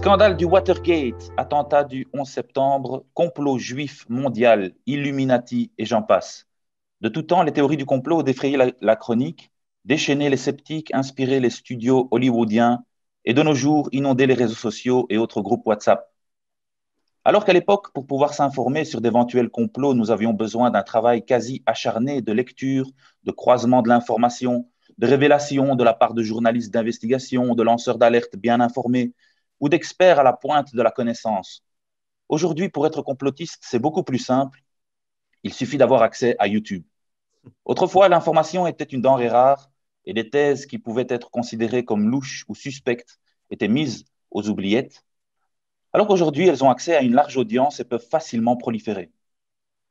Scandale du Watergate, attentat du 11 septembre, complot juif mondial, Illuminati et j'en passe. De tout temps, les théories du complot ont défrayé la chronique, déchaîné les sceptiques, inspiré les studios hollywoodiens et de nos jours inondé les réseaux sociaux et autres groupes WhatsApp. Alors qu'à l'époque, pour pouvoir s'informer sur d'éventuels complots, nous avions besoin d'un travail quasi acharné de lecture, de croisement de l'information, de révélation de la part de journalistes d'investigation, de lanceurs d'alerte bien informés ou d'experts à la pointe de la connaissance. Aujourd'hui, pour être complotiste, c'est beaucoup plus simple. Il suffit d'avoir accès à YouTube. Autrefois, l'information était une denrée rare et des thèses qui pouvaient être considérées comme louches ou suspectes étaient mises aux oubliettes. Alors qu'aujourd'hui, elles ont accès à une large audience et peuvent facilement proliférer.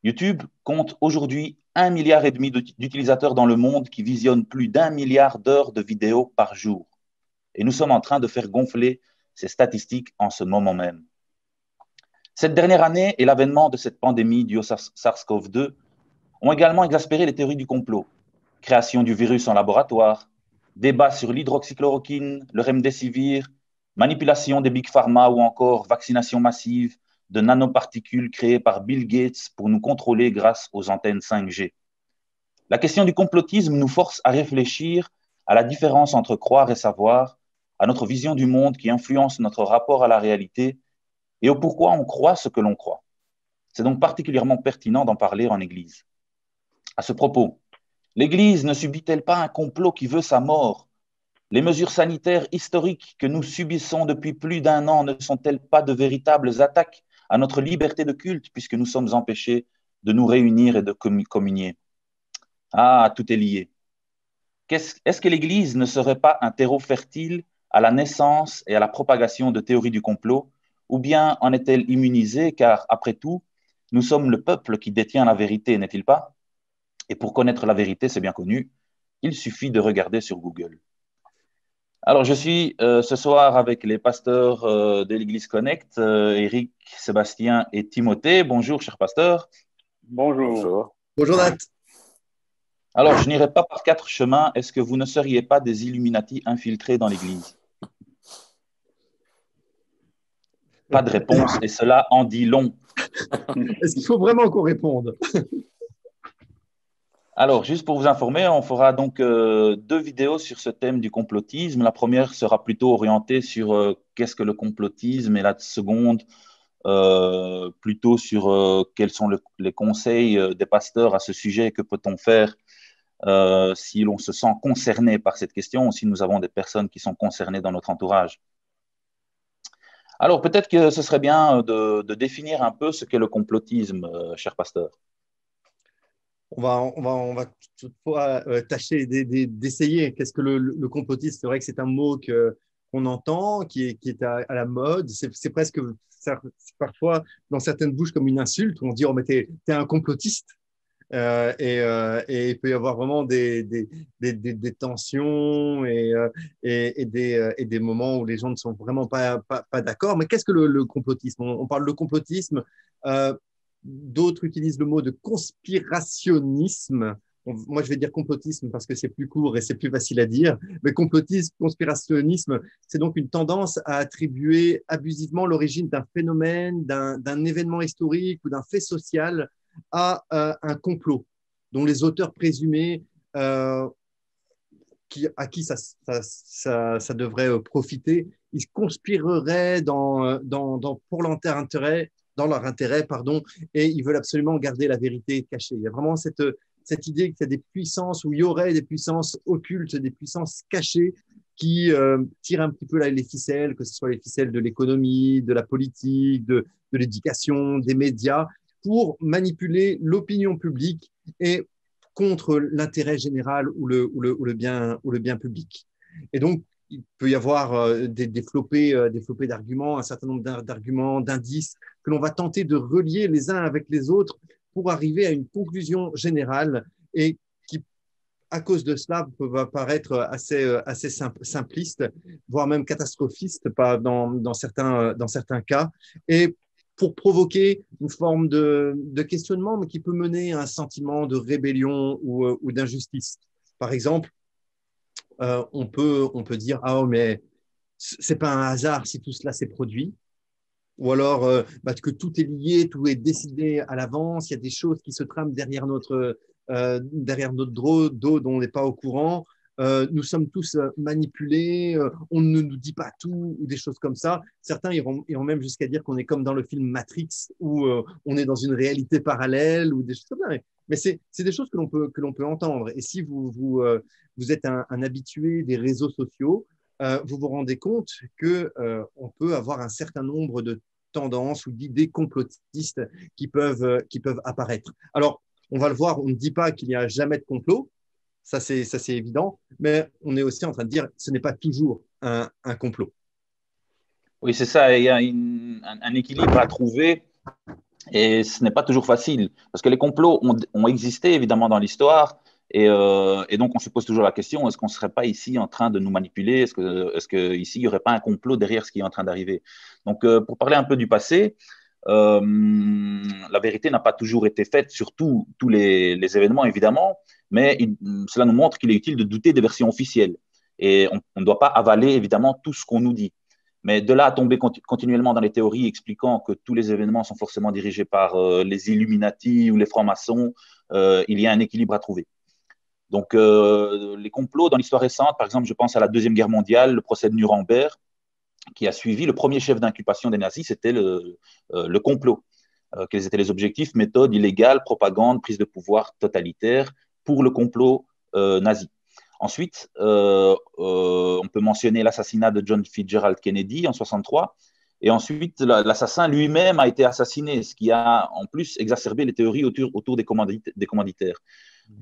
YouTube compte aujourd'hui 1,5 milliard d'utilisateurs dans le monde qui visionnent plus d'1 milliard d'heures de vidéos par jour. Et nous sommes en train de faire gonfler ces statistiques en ce moment même. Cette dernière année et l'avènement de cette pandémie due au SARS-CoV-2 ont également exaspéré les théories du complot. Création du virus en laboratoire, débat sur l'hydroxychloroquine, le remdesivir, manipulation des big pharma ou encore vaccination massive de nanoparticules créées par Bill Gates pour nous contrôler grâce aux antennes 5G. La question du complotisme nous force à réfléchir à la différence entre croire et savoir, à notre vision du monde qui influence notre rapport à la réalité et au pourquoi on croit ce que l'on croit. C'est donc particulièrement pertinent d'en parler en Église. À ce propos, l'Église ne subit-elle pas un complot qui veut sa mort? Les mesures sanitaires historiques que nous subissons depuis plus d'1 an ne sont-elles pas de véritables attaques à notre liberté de culte puisque nous sommes empêchés de nous réunir et de communier? Ah, tout est lié. Est-ce que l'Église ne serait pas un terreau fertile à la naissance et à la propagation de théories du complot, ou bien en est-elle immunisée car, après tout, nous sommes le peuple qui détient la vérité, n'est-il pas? Et pour connaître la vérité, c'est bien connu, il suffit de regarder sur Google. Alors, je suis ce soir avec les pasteurs de l'Église Connect, Eric, Sébastien et Timothée. Bonjour, chers pasteurs. Bonjour. Bonjour. Bonjour Nat. Alors, je n'irai pas par 4 chemins. Est-ce que vous ne seriez pas des Illuminati infiltrés dans l'Église? Pas de réponse, et cela en dit long. Est-ce qu'il faut vraiment qu'on réponde? Alors, juste pour vous informer, on fera donc 2 vidéos sur ce thème du complotisme. La première sera plutôt orientée sur qu'est-ce que le complotisme, et la seconde plutôt sur quels sont les conseils des pasteurs à ce sujet, que peut-on faire si l'on se sent concerné par cette question ou si nous avons des personnes qui sont concernées dans notre entourage. Alors, peut-être que ce serait bien de définir un peu ce qu'est le complotisme, cher pasteur. On va toutefois tâcher d'essayer. Qu'est-ce que le complotisme? C'est vrai que c'est un mot qu'on entend, qui est à la mode. C'est presque, c'est parfois, dans certaines bouches, comme une insulte. On dit, oh, mais t'es un complotiste. Et il peut y avoir vraiment des tensions et des moments où les gens ne sont vraiment pas d'accord. Mais qu'est-ce que le complotisme? On parle de complotisme. D'autres utilisent le mot de conspirationnisme. Moi, je vais dire complotisme parce que c'est plus court et c'est plus facile à dire. Mais complotisme, conspirationnisme, c'est donc une tendance à attribuer abusivement l'origine d'un phénomène, d'un événement historique ou d'un fait social à un complot dont les auteurs présumés à qui ça devrait profiter, ils conspireraient pour leur intérêt, et ils veulent absolument garder la vérité cachée. Il y a vraiment cette idée qu'il y a des puissances, où il y aurait des puissances occultes, des puissances cachées qui tirent un petit peu les ficelles, que ce soit les ficelles de l'économie, de la politique, de l'éducation, des médias, pour manipuler l'opinion publique et contre l'intérêt général ou le bien public. Et donc, il peut y avoir des flopées d'arguments, un certain nombre d'arguments, d'indices que l'on va tenter de relier les uns avec les autres pour arriver à une conclusion générale et qui, à cause de cela, peut apparaître assez simpliste, voire même catastrophiste dans certains cas. Et pour provoquer une forme de questionnement, mais qui peut mener à un sentiment de rébellion ou d'injustice. Par exemple, on peut dire « Ah, mais c'est pas un hasard si tout cela s'est produit, ou alors que tout est lié, tout est décidé à l'avance, il y a des choses qui se trament derrière notre dos dont on n'est pas au courant. Nous sommes tous manipulés, on ne nous dit pas tout, ou des choses comme ça. Certains iront même jusqu'à dire qu'on est comme dans le film Matrix, où on est dans une réalité parallèle, ou des choses comme ça. Mais c'est des choses que l'on peut entendre. Et si vous êtes un habitué des réseaux sociaux, vous vous rendez compte qu'on peut avoir un certain nombre de tendances ou d'idées complotistes qui peuvent apparaître. Alors, on va le voir, on ne dit pas qu'il n'y a jamais de complot, ça c'est évident, mais on est aussi en train de dire que ce n'est pas toujours un complot. Oui, c'est ça. Il y a un équilibre à trouver et ce n'est pas toujours facile parce que les complots ont existé évidemment dans l'histoire et donc on se pose toujours la question, est-ce qu'on ne serait pas ici en train de nous manipuler? Est-ce que ici il n'y aurait pas un complot derrière ce qui est en train d'arriver? Donc pour parler un peu du passé, euh, la vérité n'a pas toujours été faite sur tous les événements évidemment, mais cela nous montre qu'il est utile de douter des versions officielles et on ne doit pas avaler évidemment tout ce qu'on nous dit. Mais de là à tomber continuellement dans les théories expliquant que tous les événements sont forcément dirigés par les Illuminati ou les francs-maçons, il y a un équilibre à trouver. Donc, les complots dans l'histoire récente, par exemple, je pense à la Deuxième Guerre mondiale, le procès de Nuremberg, qui a suivi le premier chef d'inculpation des nazis, c'était le complot. Quels étaient les objectifs? Méthode illégale, propagande, prise de pouvoir totalitaire pour le complot nazi. Ensuite, on peut mentionner l'assassinat de John Fitzgerald Kennedy en 63. Et ensuite, l'assassin lui-même a été assassiné, ce qui a en plus exacerbé les théories autour des commanditaires.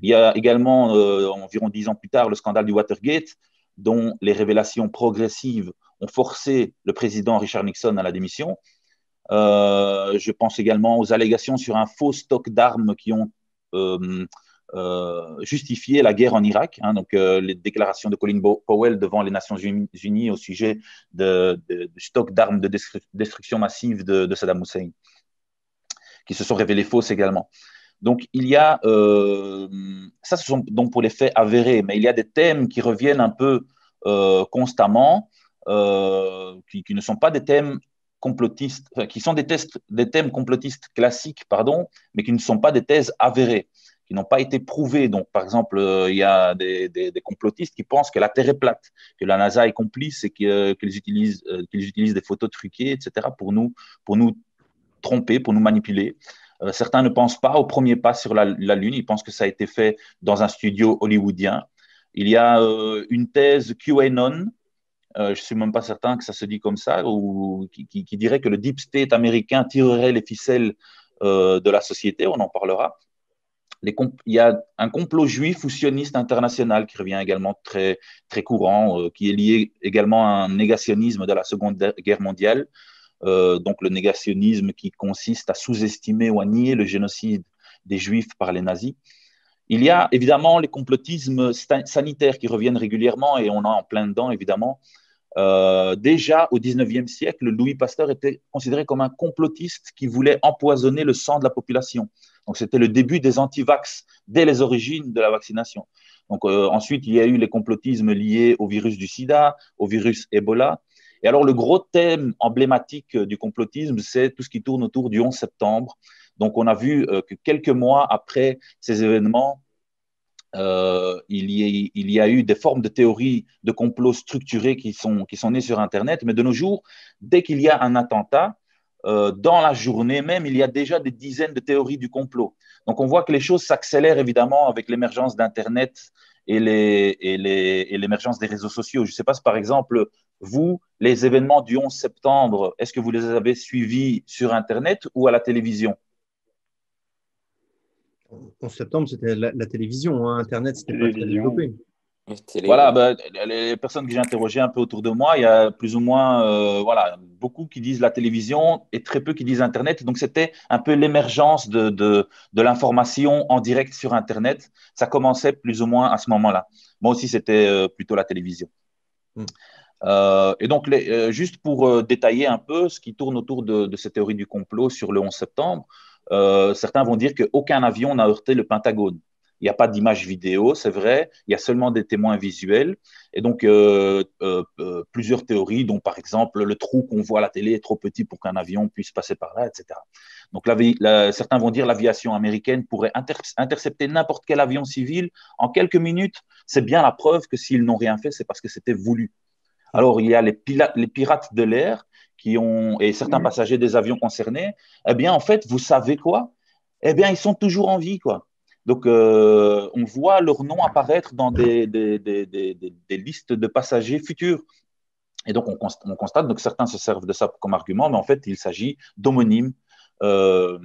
Il y a également, environ 10 ans plus tard, le scandale du Watergate, dont les révélations progressives ont forcé le président Richard Nixon à la démission. Je pense également aux allégations sur un faux stock d'armes qui ont justifié la guerre en Irak. Donc, les déclarations de Colin Powell devant les Nations Unies au sujet du stock d'armes de destruction massive de Saddam Hussein, qui se sont révélées fausses également. Donc, il y a, ça ce sont donc pour les faits avérés, mais il y a des thèmes qui reviennent un peu constamment, qui ne sont pas des thèmes complotistes, qui sont des thèmes complotistes classiques, pardon, mais qui ne sont pas des thèses avérées, qui n'ont pas été prouvées. Donc, par exemple, il y a des complotistes qui pensent que la Terre est plate, que la NASA est complice et qu'ils utilisent des photos truquées, etc., pour nous tromper, pour nous manipuler. Certains ne pensent pas au premier pas sur la Lune, ils pensent que ça a été fait dans un studio hollywoodien. Il y a une thèse QAnon, je ne suis même pas certain que ça se dit comme ça, ou qui dirait que le deep state américain tirerait les ficelles de la société, on en parlera. Il y a un complot juif ou sioniste international qui revient également très, très courant, qui est lié également à un négationnisme de la Seconde Guerre mondiale. Donc le négationnisme qui consiste à sous-estimer ou à nier le génocide des Juifs par les nazis. Il y a évidemment les complotismes sanitaires qui reviennent régulièrement et on est en plein dedans évidemment. Déjà au XIXe siècle, Louis Pasteur était considéré comme un complotiste qui voulait empoisonner le sang de la population. Donc c'était le début des antivax dès les origines de la vaccination. Donc ensuite, il y a eu les complotismes liés au virus du sida, au virus Ebola. Et alors, le gros thème emblématique du complotisme, c'est tout ce qui tourne autour du 11 septembre. Donc, on a vu que quelques mois après ces événements, il y a eu des formes de théories de complot structurées qui sont nées sur Internet. Mais de nos jours, dès qu'il y a un attentat, dans la journée même, il y a déjà des dizaines de théories du complot. Donc, on voit que les choses s'accélèrent évidemment avec l'émergence d'Internet et l'émergence des réseaux sociaux. Je ne sais pas si, par exemple, vous, les événements du 11 septembre, est-ce que vous les avez suivis sur Internet ou à la télévision? 11 septembre, c'était la télévision. Hein. Internet, c'était pas très Télévision. développé. Voilà, ben, les personnes que j'ai interrogées un peu autour de moi, il y a plus ou moins voilà, beaucoup qui disent la télévision et très peu qui disent Internet. Donc, c'était un peu l'émergence de l'information en direct sur Internet. Ça commençait plus ou moins à ce moment-là. Moi aussi, c'était plutôt la télévision. Mm. Et donc, juste pour détailler un peu ce qui tourne autour de cette théorie du complot sur le 11 septembre, certains vont dire qu'aucun avion n'a heurté le Pentagone. il n'y a pas d'image vidéo, c'est vrai, il y a seulement des témoins visuels. Et donc, plusieurs théories, dont par exemple, le trou qu'on voit à la télé est trop petit pour qu'un avion puisse passer par là, etc. Donc, certains vont dire l'aviation américaine pourrait intercepter n'importe quel avion civil en quelques minutes. C'est bien la preuve que s'ils n'ont rien fait, c'est parce que c'était voulu. Alors, il y a les pirates de l'air et certains passagers des avions concernés. Eh bien, en fait, vous savez quoi? Eh bien, ils sont toujours en vie, quoi. Donc, on voit leur nom apparaître dans des listes de passagers futurs. Et donc, on constate, donc certains se servent de ça comme argument, mais en fait, il s'agit d'homonymes euh,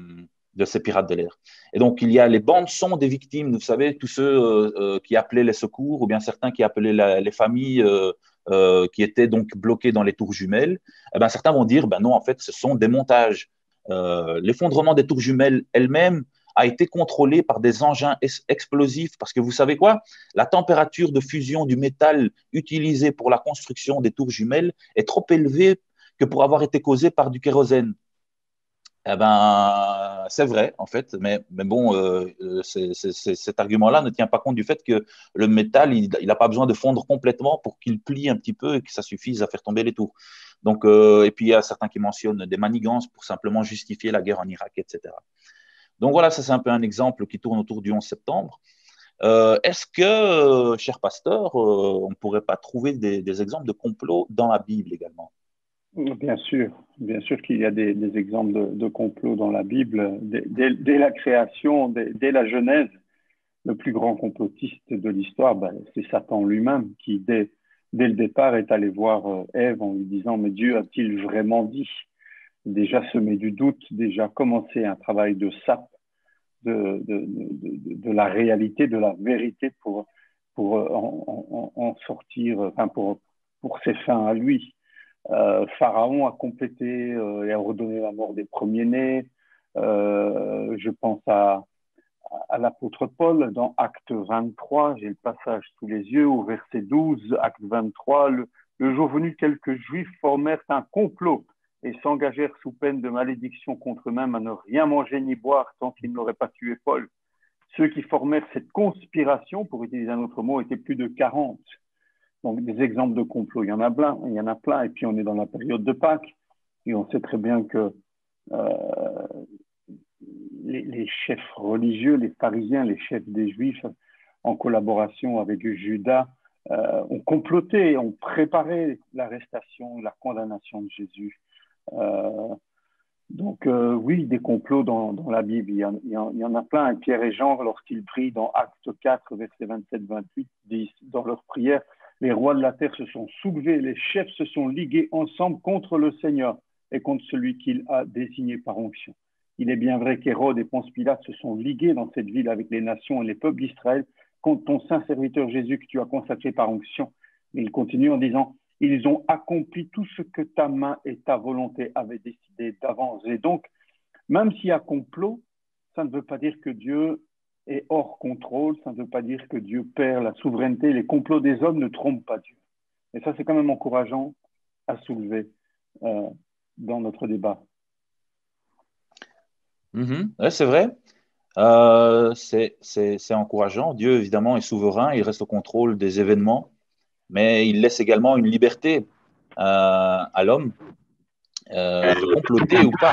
de ces pirates de l'air. Et donc, il y a les bandes son des victimes, vous savez, tous ceux qui appelaient les secours, ou bien certains qui appelaient les familles qui étaient donc bloquées dans les tours jumelles. Eh ben, certains vont dire, ben non, en fait, ce sont des montages. L'effondrement des tours jumelles elles-mêmes a été contrôlé par des engins explosifs parce que vous savez quoi? La température de fusion du métal utilisé pour la construction des tours jumelles est trop élevée que pour avoir été causée par du kérosène. Eh ben, c'est vrai, en fait, mais bon, cet argument-là ne tient pas compte du fait que le métal, il n'a pas besoin de fondre complètement pour qu'il plie un petit peu et que ça suffise à faire tomber les tours. Donc, et puis, il y a certains qui mentionnent des manigances pour simplement justifier la guerre en Irak, etc. Donc voilà, ça c'est un peu un exemple qui tourne autour du 11 septembre. Est-ce que, cher pasteur, on ne pourrait pas trouver des exemples de complots dans la Bible également? Bien sûr qu'il y a des exemples de complots dans la Bible. Dès la création, dès la Genèse, le plus grand complotiste de l'histoire, ben, c'est Satan lui-même qui, dès le départ, est allé voir Ève en lui disant « Mais Dieu a-t-il vraiment dit ?» Déjà semé du doute, déjà commencé un travail de sape de la réalité, de la vérité pour en sortir, enfin pour ses fins à lui. Pharaon a complété et a ordonné la mort des premiers-nés. Je pense à l'apôtre Paul dans Acte 23, j'ai le passage sous les yeux, au verset 12, Acte 23, le jour venu, quelques juifs formèrent un complot et s'engagèrent sous peine de malédiction contre eux-mêmes à ne rien manger ni boire tant qu'ils n'auraient pas tué Paul. Ceux qui formèrent cette conspiration, pour utiliser un autre mot, étaient plus de 40. Donc, des exemples de complots, il y en a plein, et puis on est dans la période de Pâques, et on sait très bien que les chefs religieux, les pharisiens, les chefs des Juifs, en collaboration avec Judas, ont comploté, ont préparé l'arrestation, la condamnation de Jésus. Donc, oui, des complots dans la Bible, il y en a plein. Et Pierre et Jean, lorsqu'ils prient dans Acte 4, versets 27-28, disent dans leur prière, les rois de la terre se sont soulevés, les chefs se sont ligués ensemble contre le Seigneur et contre celui qu'il a désigné par onction. Il est bien vrai qu'Hérode et Ponce Pilate se sont ligués dans cette ville avec les nations et les peuples d'Israël contre ton saint serviteur Jésus que tu as consacré par onction. Mais il continue en disant, ils ont accompli tout ce que ta main et ta volonté avaient décidé d'avance. Et donc, même s'il y a complot, ça ne veut pas dire que Dieu est hors contrôle, ça ne veut pas dire que Dieu perd la souveraineté. Les complots des hommes ne trompent pas Dieu. Et ça, c'est quand même encourageant à soulever dans notre débat. Ouais, c'est vrai. C'est encourageant. Dieu, évidemment, est souverain, il reste au contrôle des événements, mais il laisse également une liberté à l'homme de comploter ou pas.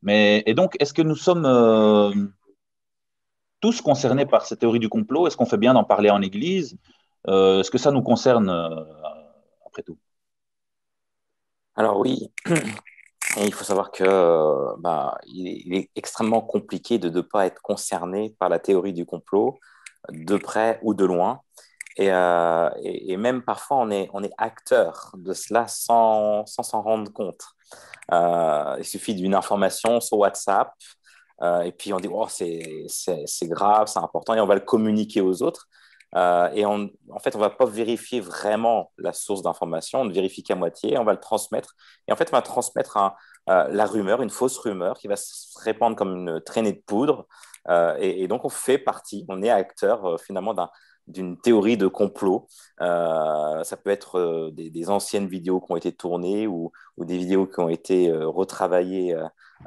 Et donc, est-ce que nous sommes tous concernés par cette théorie du complot? Est-ce qu'on fait bien d'en parler en Église? Est-ce que ça nous concerne après tout? Alors oui, et il faut savoir que il est extrêmement compliqué de ne pas être concerné par la théorie du complot, de près ou de loin. Et même parfois, on est acteur de cela sans s'en rendre compte. Il suffit d'une information sur WhatsApp, et puis on dit, oh, c'est grave, c'est important, et on va le communiquer aux autres. En fait, on ne va pas vérifier vraiment la source d'information, on ne vérifie qu'à moitié, on va le transmettre. Et en fait, on va transmettre la rumeur, une fausse rumeur qui va se répandre comme une traînée de poudre. Et donc, on fait partie, on est acteur finalement d'une théorie de complot. Ça peut être des anciennes vidéos qui ont été tournées ou des vidéos qui ont été retravaillées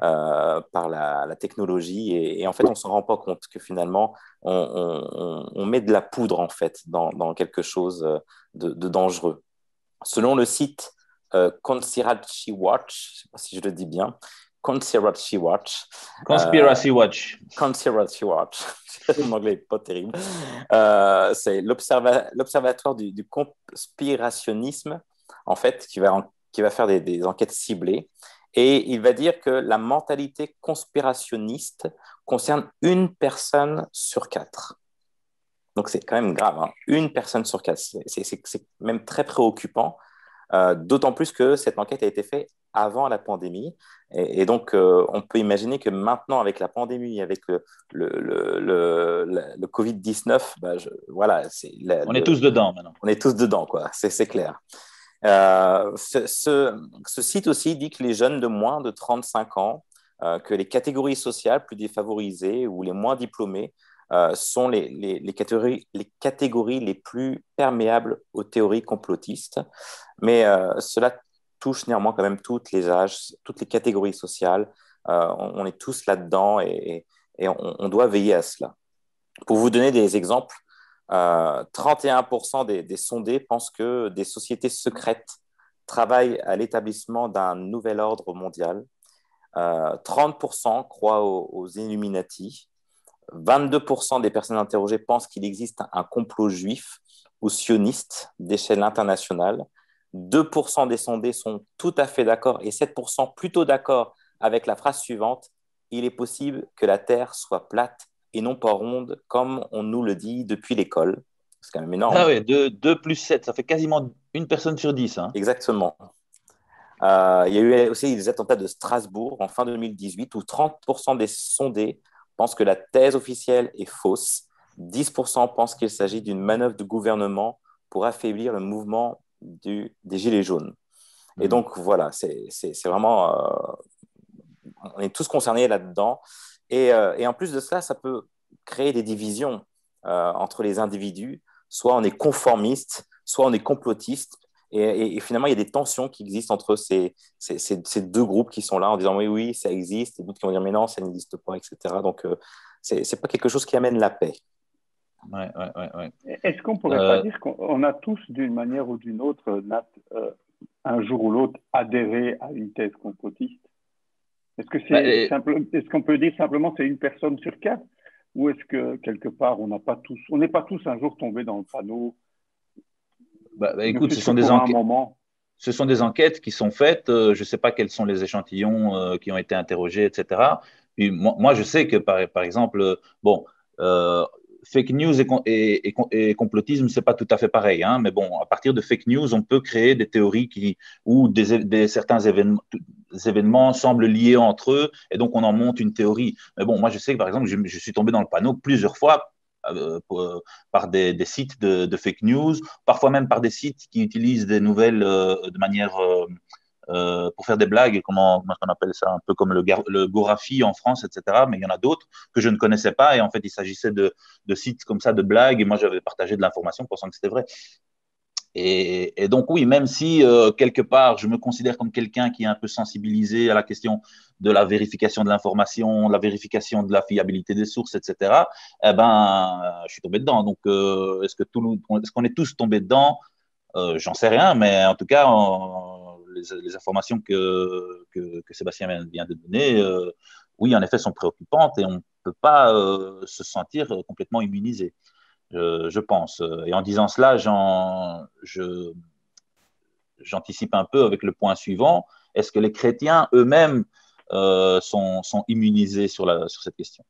par la technologie. Et en fait, on ne s'en rend pas compte que finalement, on met de la poudre en fait, dans quelque chose de dangereux. Selon le site Conspiracy Watch, je ne sais pas si je le dis bien, Conspiracy Watch. Conspiracy Watch. Conspiracy Watch. Mon anglais n'est pas terrible. C'est l'observatoire du conspirationnisme, en fait, qui va faire des enquêtes ciblées. Et il va dire que la mentalité conspirationniste concerne une personne sur 4. Donc, c'est quand même grave, hein. Une personne sur 4. C'est même très préoccupant, d'autant plus que cette enquête a été faite avant la pandémie. Et donc, on peut imaginer que maintenant, avec la pandémie, avec le Covid-19, voilà. On est tous dedans maintenant. On est tous dedans, quoi. C'est clair. Ce site aussi dit que les jeunes de moins de 35 ans, que les catégories sociales plus défavorisées ou les moins diplômés sont les catégories les plus perméables aux théories complotistes. Mais cela touche néanmoins quand même tous les âges, toutes les catégories sociales. On est tous là-dedans et on doit veiller à cela. Pour vous donner des exemples, 31% des sondés pensent que des sociétés secrètes travaillent à l'établissement d'un nouvel ordre mondial. 30% croient aux Illuminati. 22% des personnes interrogées pensent qu'il existe un complot juif ou sioniste d'échelle internationale. 2% des sondés sont tout à fait d'accord et 7% plutôt d'accord avec la phrase suivante: il est possible que la Terre soit plate et non pas ronde, comme on nous le dit depuis l'école. C'est quand même énorme. Ah oui, 2 plus 7, ça fait quasiment une personne sur 10. Hein. Exactement. Il y a eu aussi les attentats de Strasbourg en fin 2018 où 30% des sondés pensent que la thèse officielle est fausse. 10% pensent qu'il s'agit d'une manœuvre du gouvernement pour affaiblir le mouvement des Gilets jaunes. Et donc, voilà, c'est vraiment... on est tous concernés là-dedans. Et en plus de cela, ça peut créer des divisions entre les individus. Soit on est conformiste, soit on est complotiste. Et finalement, il y a des tensions qui existent entre ces deux groupes qui sont là en disant oui, ça existe, et d'autres qui vont dire mais non, ça n'existe pas, etc. Donc, c'est pas quelque chose qui amène la paix. Ouais. Est-ce qu'on pourrait pas dire qu'on a tous, d'une manière ou d'une autre, Nat, un jour ou l'autre, adhéré à une thèse complotiste? Est-ce que est-ce qu'on peut dire simplement c'est une personne sur 4, ou est-ce que quelque part on n'est pas tous un jour tombés dans le panneau? Écoute, ce sont des enquêtes qui sont faites. Je ne sais pas quels sont les échantillons qui ont été interrogés, etc. Puis moi, je sais que, par exemple, fake news et complotisme, c'est pas tout à fait pareil. Hein, mais bon, à partir de fake news, on peut créer des théories où certains événements semblent liés entre eux, et donc on en monte une théorie. Mais bon, moi, je sais que, par exemple, je suis tombé dans le panneau plusieurs fois par des sites de fake news, parfois même par des sites qui utilisent des nouvelles de manière pour faire des blagues, comment on appelle ça, un peu comme le Gorafi en France, etc. Mais il y en a d'autres que je ne connaissais pas, et en fait, il s'agissait de sites comme ça, de blagues, et moi, j'avais partagé de l'information pensant que c'était vrai. Et donc, oui, même si quelque part, je me considère comme quelqu'un qui est un peu sensibilisé à la question de la vérification de l'information, la vérification de la fiabilité des sources, etc., eh ben, je suis tombé dedans. Donc, est-ce qu'on est tous tombés dedans? J'en sais rien, mais en tout cas, les informations que Sébastien vient de donner, oui, en effet, sont préoccupantes et on ne peut pas se sentir complètement immunisé. Je pense. Et en disant cela, j'anticipe un peu avec le point suivant. Est-ce que les chrétiens eux-mêmes sont immunisés sur cette question?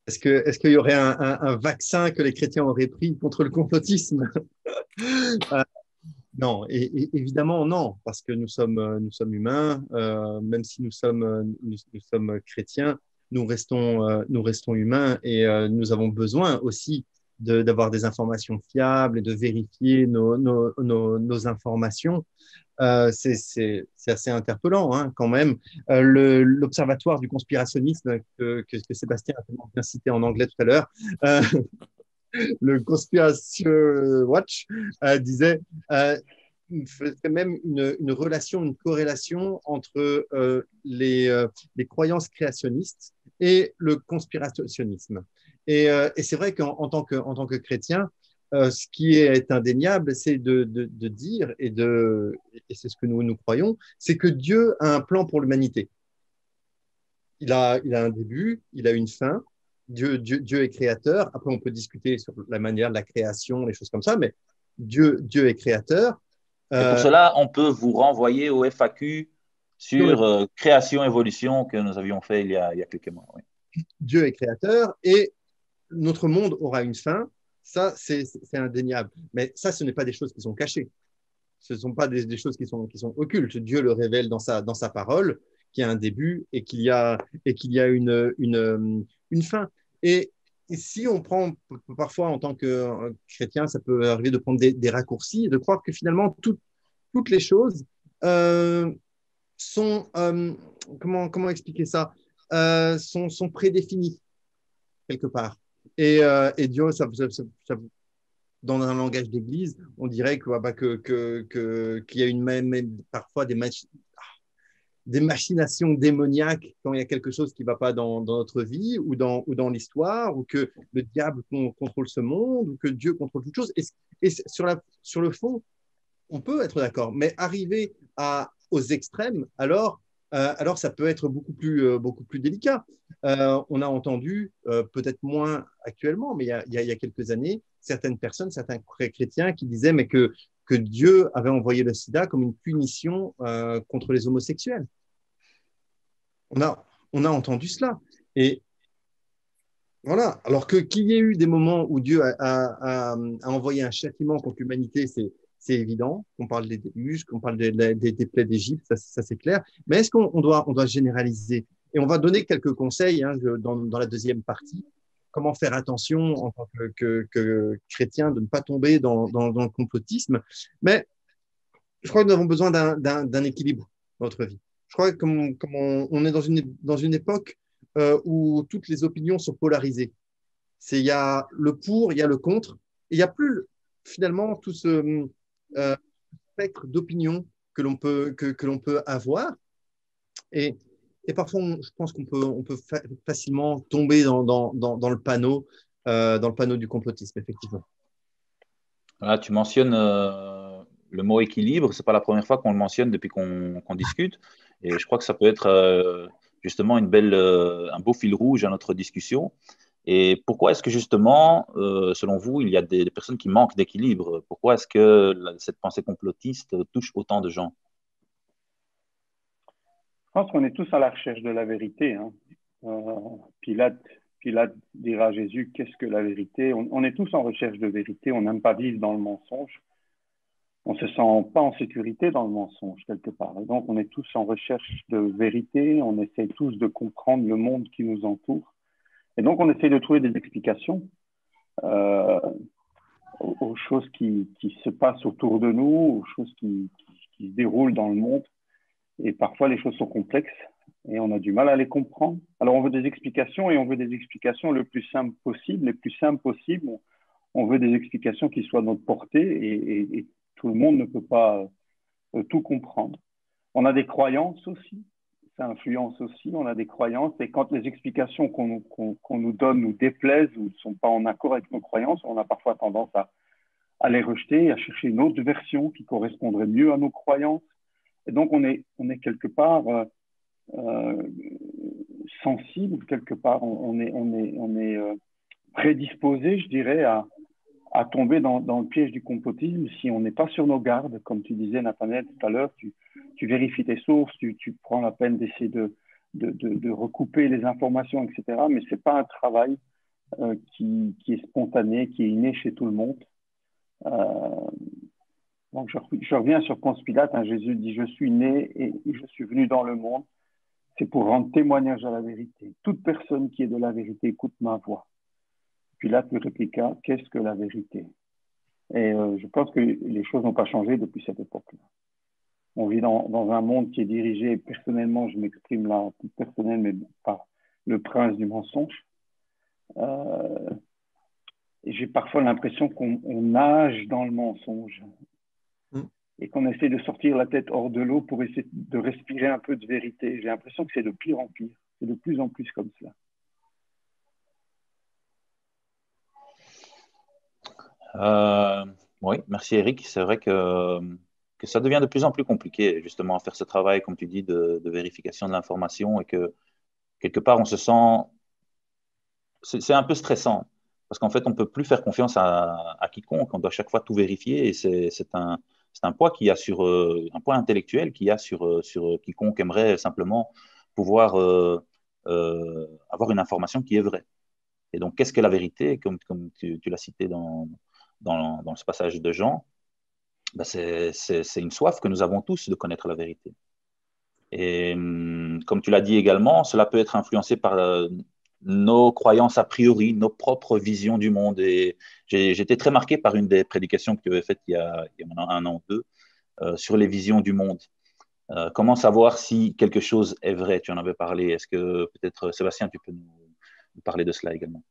Est-ce qu'il y aurait un vaccin que les chrétiens auraient pris contre le complotisme? Non, évidemment non, parce que nous sommes humains, même si nous sommes chrétiens, nous restons humains et nous avons besoin aussi d'avoir des informations fiables et de vérifier nos informations. C'est assez interpellant, hein, quand même. L'Observatoire du conspirationnisme que Sébastien a tellement bien cité en anglais tout à l'heure, le Conspiracy Watch disait ferait même une relation, une corrélation entre les croyances créationnistes et le conspirationnisme. Et c'est vrai qu'en tant que chrétien, ce qui est indéniable, c'est de dire, et c'est ce que nous croyons, c'est que Dieu a un plan pour l'humanité. Il a un début, il a une fin. Dieu est créateur. Après, on peut discuter sur la manière de la création, les choses comme ça, mais Dieu est créateur. Et pour cela, on peut vous renvoyer au FAQ sur création-évolution que nous avions fait il y a quelques mois. Oui. Dieu est créateur et notre monde aura une fin. Ça, c'est indéniable. Mais ça, ce n'est pas des choses qui sont cachées. Ce ne sont pas des choses qui sont occultes. Dieu le révèle dans sa parole, qu'il y a un début et qu'il y a une fin. Et si on prend, parfois en tant que chrétien, ça peut arriver de prendre des raccourcis et de croire que finalement, toutes les choses sont, comment expliquer ça, sont prédéfinies quelque part. Et Dieu, dans un langage d'église, on dirait qu'il y a même parfois des machinations démoniaques quand il y a quelque chose qui ne va pas dans notre vie ou dans l'histoire, ou que le diable contrôle ce monde, ou que Dieu contrôle toute chose. Et sur le fond, on peut être d'accord, mais arriver aux extrêmes, alors ça peut être beaucoup plus délicat. On a entendu, peut-être moins actuellement, mais il y a quelques années, certaines personnes, certains chrétiens qui disaient mais que Dieu avait envoyé le sida comme une punition contre les homosexuels. On a entendu cela. Et voilà. Alors qu'il y ait eu des moments où Dieu a envoyé un châtiment contre l'humanité, c'est évident, qu'on parle des déluges, qu'on parle des plaies d'Égypte, ça c'est clair. Mais est-ce qu'on doit généraliser? Et on va donner quelques conseils dans la deuxième partie. Comment faire attention en tant que chrétien de ne pas tomber dans le complotisme. Mais je crois que nous avons besoin d'un équilibre dans notre vie. Je crois que comme on est dans une époque où toutes les opinions sont polarisées. Il y a le pour, il y a le contre, et il n'y a plus finalement tout ce spectre d'opinions que l'on peut avoir. Et parfois, je pense qu'on peut facilement tomber dans le panneau du complotisme, effectivement. Voilà, tu mentionnes le mot équilibre. Ce n'est pas la première fois qu'on le mentionne depuis qu'on discute. Et je crois que ça peut être justement un beau fil rouge à notre discussion. Et pourquoi est-ce que justement, selon vous, il y a des personnes qui manquent d'équilibre? Pourquoi est-ce que cette pensée complotiste touche autant de gens? Je pense qu'on est tous à la recherche de la vérité. Pilate dira à Jésus, qu'est-ce que la vérité? On est tous en recherche de vérité, on n'aime pas vivre dans le mensonge. On ne se sent pas en sécurité dans le mensonge, quelque part. Et donc, on est tous en recherche de vérité, on essaie tous de comprendre le monde qui nous entoure. Et donc, on essaie de trouver des explications aux choses qui se passent autour de nous, aux choses qui se déroulent dans le monde. Et parfois, les choses sont complexes et on a du mal à les comprendre. Alors, on veut des explications et on veut des explications le plus simples possible, les plus simples possibles. On veut des explications qui soient à notre portée et tout le monde ne peut pas tout comprendre. On a des croyances aussi, ça influence aussi, on a des croyances et quand les explications qu'on nous donne nous déplaisent ou ne sont pas en accord avec nos croyances, on a parfois tendance à les rejeter et à chercher une autre version qui correspondrait mieux à nos croyances. Et donc, on est quelque part sensible, quelque part, on est prédisposé, je dirais, à tomber dans le piège du complotisme si on n'est pas sur nos gardes. Comme tu disais, Nathanaël, tout à l'heure, tu vérifies tes sources, tu prends la peine d'essayer de recouper les informations, etc. Mais ce n'est pas un travail qui est spontané, qui est inné chez tout le monde. Donc, je reviens sur Ponce Pilate. Jésus dit « Je suis né et je suis venu dans le monde. C'est pour rendre témoignage à la vérité. Toute personne qui est de la vérité écoute ma voix. » Pilate lui répliqua « Qu'est-ce que la vérité ?» Et je pense que les choses n'ont pas changé depuis cette époque-là. On vit dans un monde qui est dirigé, personnellement, je m'exprime là, plus personnel, mais par le prince du mensonge. Et j'ai parfois l'impression qu'on nage dans le mensonge. et qu'on essaie de sortir la tête hors de l'eau pour essayer de respirer un peu de vérité. J'ai l'impression que c'est de pire en pire. C'est de plus en plus comme cela. Oui, merci Eric. C'est vrai que ça devient de plus en plus compliqué, justement, à faire ce travail, comme tu dis, de vérification de l'information et que quelque part, on se sent. C'est un peu stressant parce qu'en fait, on ne peut plus faire confiance à quiconque. On doit chaque fois tout vérifier et c'est un poids qu'il y a sur, un poids intellectuel qu'il y a sur quiconque aimerait simplement pouvoir avoir une information qui est vraie. Et donc, qu'est-ce que la vérité? Comme tu l'as cité dans ce passage de Jean, ben c'est une soif que nous avons tous de connaître la vérité. Et comme tu l'as dit également, cela peut être influencé par nos croyances a priori, nos propres visions du monde. Et j'étais très marqué par une des prédications que tu avais faites il y a maintenant un an ou deux sur les visions du monde. Comment savoir si quelque chose est vrai? Tu en avais parlé. Est-ce que peut-être, Sébastien, tu peux nous parler de cela également?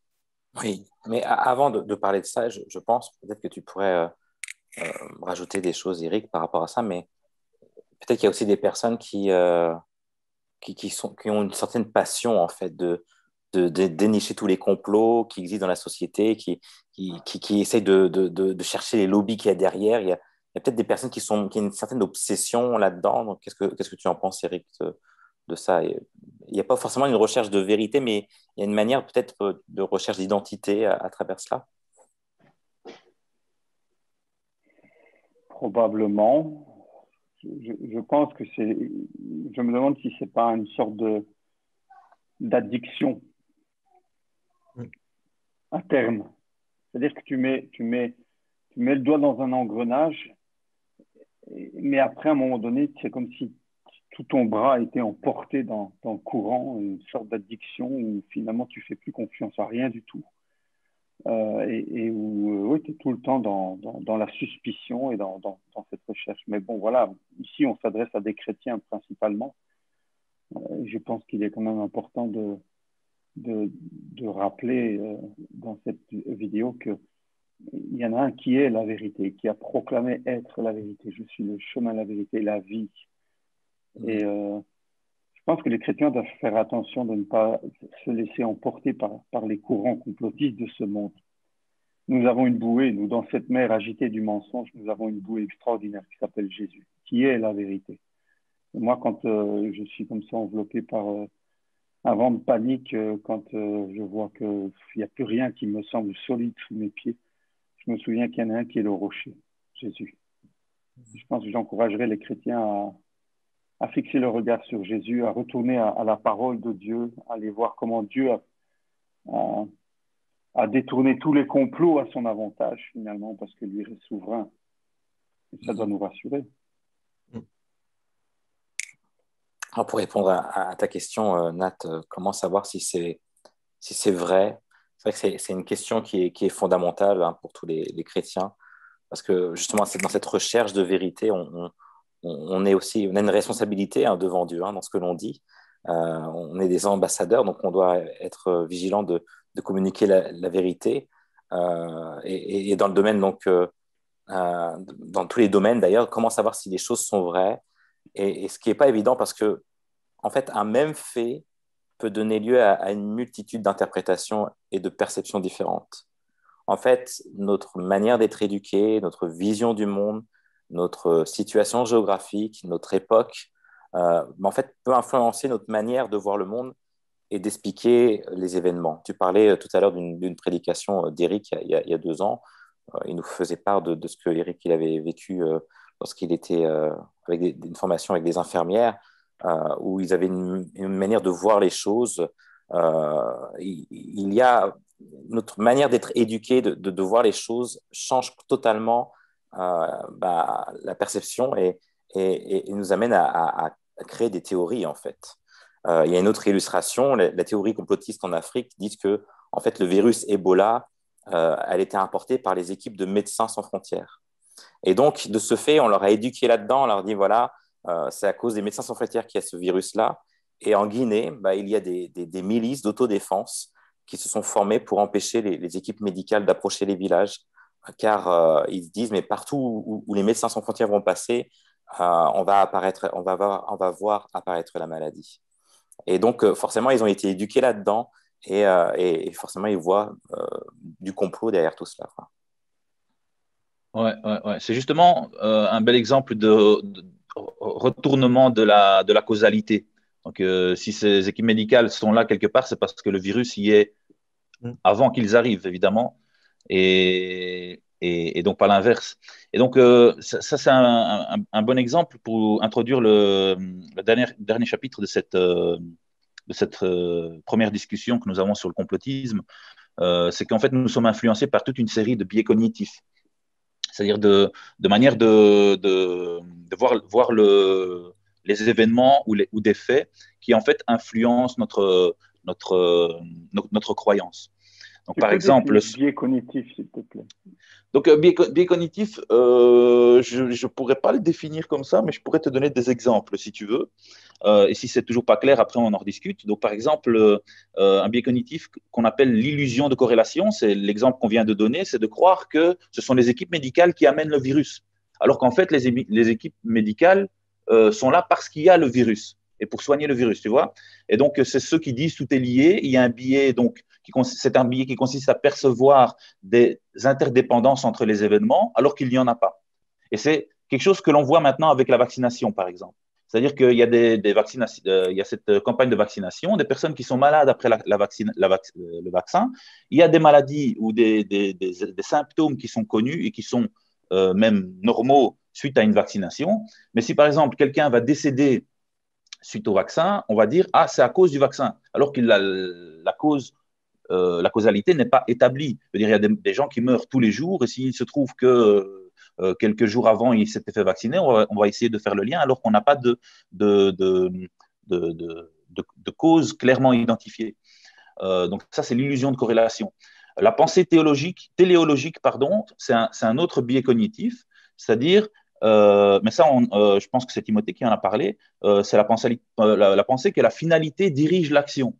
Oui, mais avant de parler de ça, je pense peut-être que tu pourrais rajouter des choses, Eric, par rapport à ça, mais peut-être qu'il y a aussi des personnes qui ont une certaine passion, en fait, de dénicher tous les complots qui existent dans la société, qui essayent de chercher les lobbies qu'il y a derrière. Il y a peut-être des personnes qui ont une certaine obsession là-dedans. Donc, qu'est-ce que tu en penses, Eric, de ça? Il n'y a pas forcément une recherche de vérité, mais il y a une manière peut-être de recherche d'identité à travers cela. Probablement. Je pense que c'est. Je me demande si c'est pas une sorte d'addiction à terme. C'est-à-dire que tu mets le doigt dans un engrenage, mais après, à un moment donné, c'est comme si tout ton bras était emporté dans le courant, une sorte d'addiction où finalement tu fais plus confiance à rien du tout. Et où oui, tu es tout le temps dans la suspicion et dans cette recherche. Mais bon, voilà, ici, on s'adresse à des chrétiens principalement. Je pense qu'il est quand même important de rappeler dans cette vidéo qu'il y en a un qui est la vérité, qui a proclamé être la vérité. Je suis le chemin, la vérité, la vie. Et je pense que les chrétiens doivent faire attention de ne pas se laisser emporter par les courants complotistes de ce monde. Nous avons une bouée, nous, dans cette mer agitée du mensonge, nous avons une bouée extraordinaire qui s'appelle Jésus, qui est la vérité. Et moi, quand je suis comme ça enveloppé par un vent de panique, quand je vois qu'il n'y a plus rien qui me semble solide sous mes pieds, je me souviens qu'il y en a un qui est le rocher, Jésus. Je pense que j'encouragerais les chrétiens à fixer le regard sur Jésus, à retourner à la parole de Dieu, à aller voir comment Dieu a détourné tous les complots à son avantage, finalement, parce que lui est souverain. Et ça doit nous rassurer. Alors pour répondre à ta question, Nat, comment savoir si c'est vrai? C'est vrai que c'est une question qui est fondamentale pour tous les chrétiens, parce que justement, c'est dans cette recherche de vérité, on a une responsabilité devant Dieu dans ce que l'on dit. On est des ambassadeurs, donc on doit être vigilant de communiquer la vérité. Et dans le domaine, donc, dans tous les domaines d'ailleurs, comment savoir si les choses sont vraies? Et ce qui n'est pas évident parce que, en fait, un même fait peut donner lieu à une multitude d'interprétations et de perceptions différentes. En fait, notre manière d'être éduqué, notre vision du monde, notre situation géographique, notre époque, en fait, peut influencer notre manière de voir le monde et d'expliquer les événements. Tu parlais tout à l'heure d'une prédication d'Éric il y a 2 ans. Il nous faisait part de ce que Éric il avait vécu lorsqu'il était avec une formation avec des infirmières, où ils avaient une manière de voir les choses. Il y a notre manière d'être éduqué, de voir les choses change totalement la perception et nous amène à créer des théories en fait. Il y a une autre illustration, la théorie complotiste en Afrique dit que en fait, le virus Ebola, elle était importée par les équipes de Médecins sans frontières. Et donc, de ce fait, on leur a éduqué là-dedans, on leur dit, voilà, c'est à cause des Médecins sans frontières qu'il y a ce virus-là. Et en Guinée, il y a des milices d'autodéfense qui se sont formées pour empêcher les équipes médicales d'approcher les villages car ils se disent, mais partout où les médecins sans frontières vont passer, on va voir apparaître la maladie. Et donc, forcément, ils ont été éduqués là-dedans et forcément, ils voient du complot derrière tout cela, quoi. Ouais. C'est justement un bel exemple de retournement de la causalité. Donc, si ces équipes médicales sont là quelque part, c'est parce que le virus y est Mm. avant qu'ils arrivent, évidemment, et donc pas l'inverse. Et donc, ça c'est un bon exemple pour introduire le dernier chapitre de cette première discussion que nous avons sur le complotisme. C'est qu'en fait, nous sommes influencés par toute une série de biais cognitifs, c'est-à-dire de manière de voir les événements ou des faits qui en fait influencent notre croyance. Donc, Tu par peux exemple, définir biais cognitif, s'il te plaît? donc, biais cognitif, je ne pourrais pas le définir comme ça, mais je pourrais te donner des exemples si tu veux. Et si c'est toujours pas clair, après on en rediscute. Donc, par exemple, un biais cognitif qu'on appelle l'illusion de corrélation, c'est l'exemple qu'on vient de donner, c'est de croire que ce sont les équipes médicales qui amènent le virus, alors qu'en fait, les équipes médicales sont là parce qu'il y a le virus et pour soigner le virus, tu vois. Et donc, c'est ceux qui disent tout est lié. Il y a un biais, donc, c'est un biais qui consiste à percevoir des interdépendances entre les événements, alors qu'il n'y en a pas. Et c'est quelque chose que l'on voit maintenant avec la vaccination, par exemple. C'est-à-dire qu'il y a il y a cette campagne de vaccination, des personnes qui sont malades après le vaccin. Il y a des maladies ou des symptômes qui sont connus et qui sont même normaux suite à une vaccination. Mais si par exemple quelqu'un va décéder suite au vaccin, on va dire ah c'est à cause du vaccin, alors que la causalité n'est pas établie. Je veux dire, il y a des gens qui meurent tous les jours et s'il se trouve que quelques jours avant, il s'était fait vacciner, on va essayer de faire le lien alors qu'on n'a pas de, de cause clairement identifiée. Donc ça, c'est l'illusion de corrélation. La pensée téléologique, pardon, c'est un autre biais cognitif, c'est-à-dire, mais ça, je pense que c'est Timothée qui en a parlé, c'est la pensée que la finalité dirige l'action.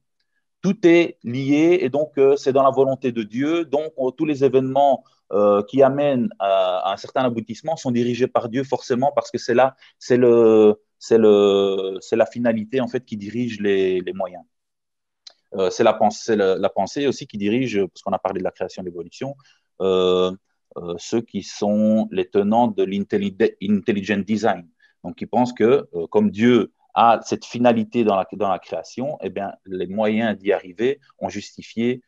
Tout est lié et donc c'est dans la volonté de Dieu. Donc tous les événements qui amènent à un certain aboutissement sont dirigés par Dieu forcément parce que c'est la finalité en fait qui dirige les moyens. C'est la pensée aussi qui dirige, parce qu'on a parlé de la création et de l'évolution, euh, ceux qui sont les tenants de l'intelligent design. Donc, ils pensent que comme Dieu a cette finalité dans la création, eh bien, les moyens d'y arriver ont justifié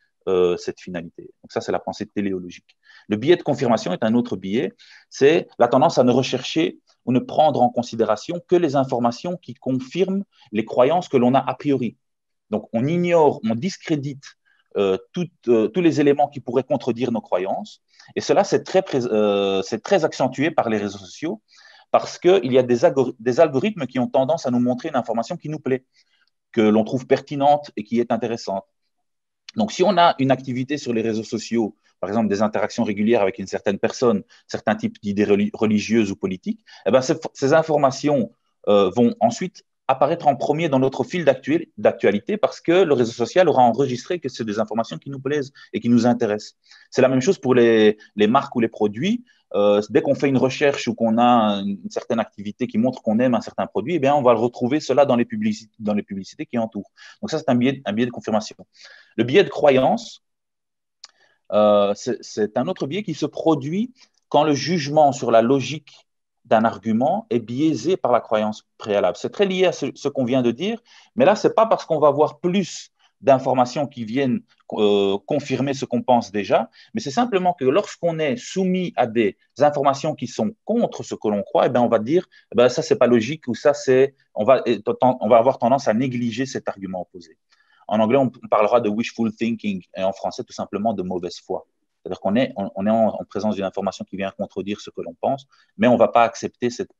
cette finalité. Donc, ça, c'est la pensée téléologique. Le biais de confirmation est un autre biais, c'est la tendance à ne rechercher ou ne prendre en considération que les informations qui confirment les croyances que l'on a a priori. Donc, on ignore, on discrédite tous les éléments qui pourraient contredire nos croyances. Et cela, c'est très accentué par les réseaux sociaux parce qu'il y a des algorithmes qui ont tendance à nous montrer une information qui nous plaît, que l'on trouve pertinente et qui est intéressante. Donc, si on a une activité sur les réseaux sociaux, par exemple des interactions régulières avec une certaine personne, certains types d'idées religieuses ou politiques, eh ben, ces informations vont ensuite apparaître en premier dans notre fil d'actualité parce que le réseau social aura enregistré que c'est des informations qui nous plaisent et qui nous intéressent. C'est la même chose pour les marques ou les produits. Dès qu'on fait une recherche ou qu'on a une certaine activité qui montre qu'on aime un certain produit, eh bien, on va le retrouver cela dans les publicités qui entourent. Donc ça, c'est un biais de confirmation. Le biais de croyance, c'est un autre biais qui se produit quand le jugement sur la logique d'un argument est biaisé par la croyance préalable. C'est très lié à ce qu'on vient de dire, mais là, ce n'est pas parce qu'on va avoir plus d'informations qui viennent confirmer ce qu'on pense déjà, mais c'est simplement que lorsqu'on est soumis à des informations qui sont contre ce que l'on croit, eh bien, on va dire eh bien, ça, c'est pas logique ou ça, on va avoir tendance à négliger cet argument opposé. En anglais, on parlera de wishful thinking et en français, tout simplement, de mauvaise foi. C'est-à-dire qu'on est en présence d'une information qui vient contredire ce que l'on pense, mais on ne va pas accepter cette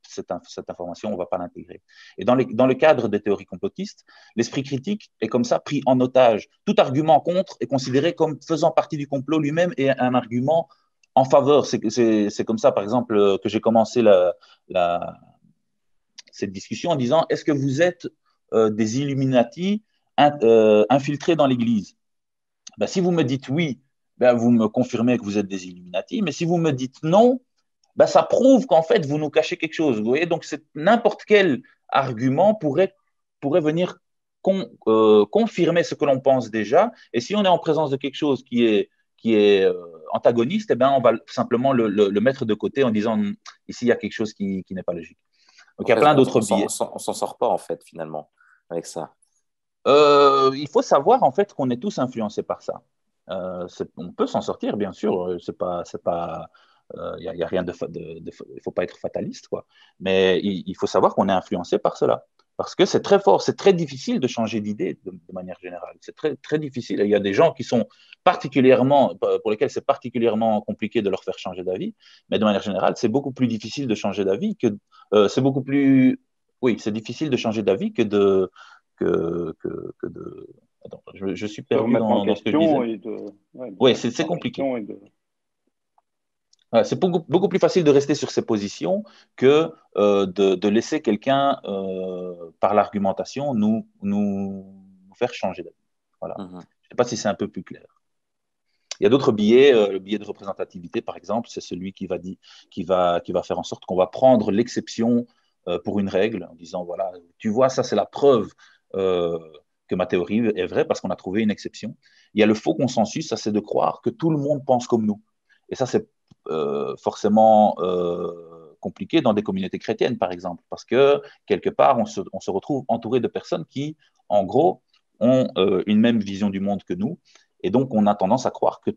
information, on ne va pas l'intégrer. Et dans le cadre des théories complotistes, l'esprit critique est comme ça pris en otage. Tout argument contre est considéré comme faisant partie du complot lui-même et un argument en faveur. C'est comme ça, par exemple, que j'ai commencé cette discussion en disant est-ce que vous êtes des Illuminati infiltrés dans l'Église? Ben, si vous me dites oui, ben, vous me confirmez que vous êtes des Illuminati. Mais si vous me dites non, ben, ça prouve qu'en fait, vous nous cachez quelque chose. Vous voyez, donc n'importe quel argument pourrait venir confirmer ce que l'on pense déjà. Et si on est en présence de quelque chose qui est antagoniste, eh ben, on va simplement le mettre de côté en disant ici, il y a quelque chose qui n'est pas logique. Donc, En il y a fait, plein d'autres biais. on s'en sort pas, en fait, finalement, avec ça. Il faut savoir en fait qu'on est tous influencés par ça. On peut s'en sortir, bien sûr. Y a rien il faut pas être fataliste, quoi. Mais il faut savoir qu'on est influencé par cela. Parce que c'est très fort, c'est très difficile de changer d'idée de manière générale. C'est très, très difficile. Il y a des gens qui sont pour lesquels c'est particulièrement compliqué de leur faire changer d'avis. Mais de manière générale, c'est beaucoup plus difficile de changer d'avis oui, c'est difficile de changer d'avis que de. Attends, je suis Se perdu remettre en dans ce que je disais. question et de, ouais, de Oui, se remettre c'est en compliqué. question et de... Ouais, c'est beaucoup plus facile de rester sur ses positions que de laisser quelqu'un, par l'argumentation, nous faire changer d'avis. Voilà. Je ne sais pas si c'est un peu plus clair. Il y a d'autres biais. Le biais de représentativité, par exemple, c'est celui qui va faire en sorte qu'on va prendre l'exception pour une règle, en disant, voilà, tu vois, ça c'est la preuve euh, que ma théorie est vraie parce qu'on a trouvé une exception. Il y a le faux consensus, ça c'est de croire que tout le monde pense comme nous. Et ça, c'est forcément compliqué dans des communautés chrétiennes, par exemple, parce que quelque part, on se retrouve entouré de personnes qui, en gros, ont une même vision du monde que nous. Et donc, on a tendance à croire que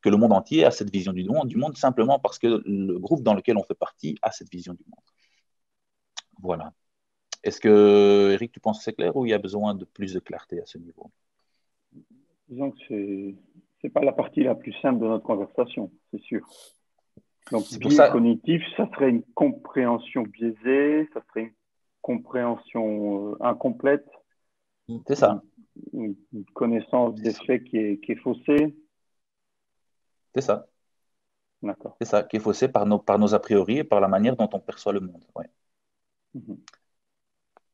le monde entier a cette vision du monde simplement parce que le groupe dans lequel on fait partie a cette vision du monde. Voilà. Est-ce que, Eric, tu penses que c'est clair ou il y a besoin de plus de clarté à ce niveau? Disons que c'est pas la partie la plus simple de notre conversation, c'est sûr. Donc, biais cognitif, ça serait une compréhension biaisée, ça serait une compréhension incomplète. C'est ça. Une connaissance des faits qui est faussée. C'est ça. D'accord. C'est ça, qui est faussé par nos a priori et par la manière dont on perçoit le monde. Ouais.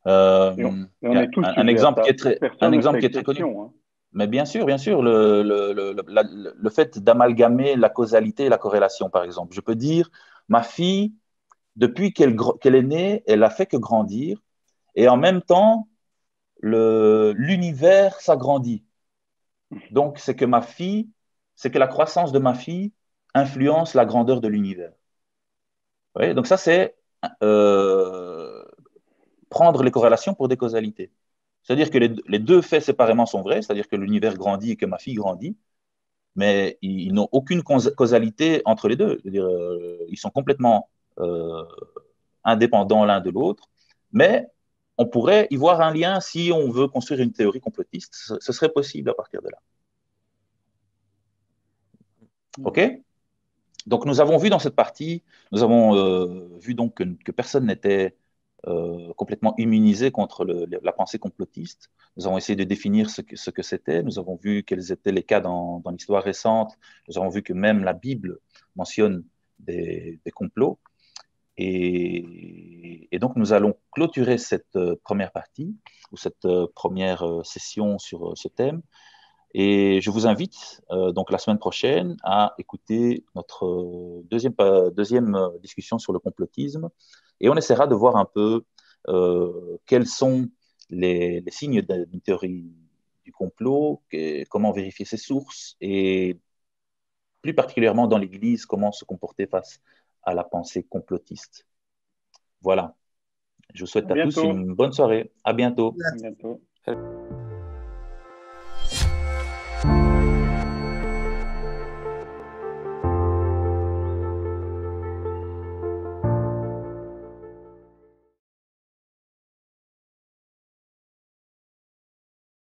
On est tous un exemple qui est très connu. Hein. Mais bien sûr, le fait d'amalgamer la causalité et la corrélation, par exemple. Je peux dire, ma fille, depuis qu'elle est née, elle a fait que grandir, et en même temps, l'univers s'agrandit. Donc, c'est que la croissance de ma fille influence la grandeur de l'univers. Oui, donc ça, c'est prendre les corrélations pour des causalités. C'est-à-dire que les deux faits séparément sont vrais, c'est-à-dire que l'univers grandit et que ma fille grandit, mais ils n'ont aucune causalité entre les deux. C'est-à-dire, ils sont complètement indépendants l'un de l'autre, mais on pourrait y voir un lien si on veut construire une théorie complotiste. Ce serait possible à partir de là. OK? Donc, nous avons vu dans cette partie, nous avons vu donc que personne n'était complètement immunisé contre la pensée complotiste. Nous avons essayé de définir ce que c'était. Nous avons vu quels étaient les cas dans l'histoire récente. Nous avons vu que même la Bible mentionne des complots. Et donc, nous allons clôturer cette première partie ou cette première session sur ce thème. Et je vous invite donc la semaine prochaine à écouter notre deuxième discussion sur le complotisme. Et on essaiera de voir un peu quels sont les signes d'une théorie du complot, comment vérifier ses sources et plus particulièrement dans l'Église, comment se comporter face à la pensée complotiste. Voilà. Je vous souhaite à tous une bonne soirée. À bientôt. À bientôt.